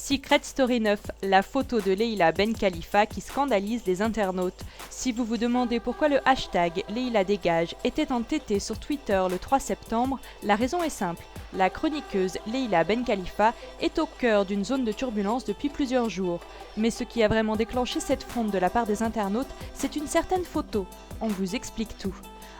Secret Story 9, la photo de Leila Ben Khalifa qui scandalise les internautes. Si vous vous demandez pourquoi le hashtag Leila dégage était entêté sur Twitter le 3 septembre, la raison est simple. La chroniqueuse Leila Ben Khalifa est au cœur d'une zone de turbulence depuis plusieurs jours. Mais ce qui a vraiment déclenché cette fronde de la part des internautes, c'est une certaine photo. On vous explique tout.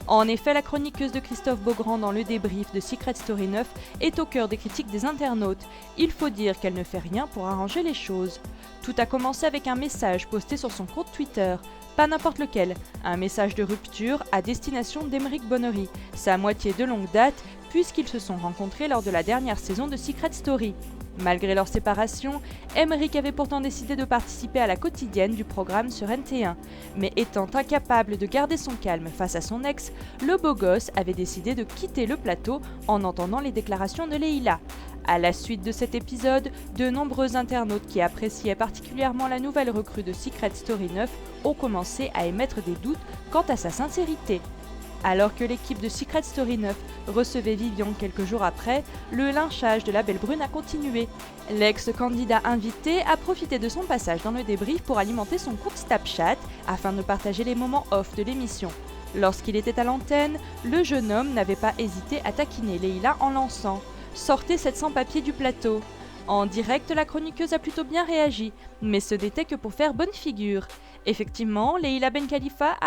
En effet, la chroniqueuse de Christophe Beaugrand dans le débrief de Secret Story 9 est au cœur des critiques des internautes. Il faut dire qu'elle ne fait rien pour arranger les choses. Tout a commencé avec un message posté sur son compte Twitter. Pas n'importe lequel, un message de rupture à destination d'Aymeric Bonnery, sa moitié de longue date, puisqu'ils se sont rencontrés lors de la dernière saison de Secret Story. Malgré leur séparation, Aymeric avait pourtant décidé de participer à la quotidienne du programme sur NT1. Mais étant incapable de garder son calme face à son ex, le beau gosse avait décidé de quitter le plateau en entendant les déclarations de Leila. À la suite de cet épisode, de nombreux internautes qui appréciaient particulièrement la nouvelle recrue de Secret Story 9 ont commencé à émettre des doutes quant à sa sincérité. Alors que l'équipe de Secret Story 9 recevait Vivian quelques jours après, le lynchage de la Belle Brune a continué. L'ex-candidat invité a profité de son passage dans le débrief pour alimenter son compte Snapchat afin de partager les moments off de l'émission. Lorsqu'il était à l'antenne, le jeune homme n'avait pas hésité à taquiner Leila en lançant « Sortez cette sans-papier du plateau ». En direct, la chroniqueuse a plutôt bien réagi, mais ce n'était que pour faire bonne figure. Effectivement, Leila Ben Khalifa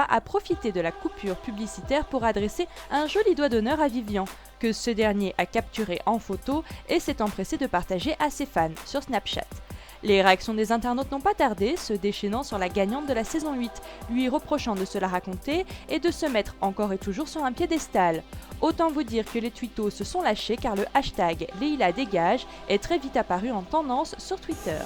a profité de la coupure publicitaire pour adresser un joli doigt d'honneur à Vivian, que ce dernier a capturé en photo et s'est empressé de partager à ses fans sur Snapchat. Les réactions des internautes n'ont pas tardé, se déchaînant sur la gagnante de la saison 8, lui reprochant de se la raconter et de se mettre encore et toujours sur un piédestal. Autant vous dire que les twittos se sont lâchés car le hashtag Leila dégage est très vite apparu en tendance sur Twitter.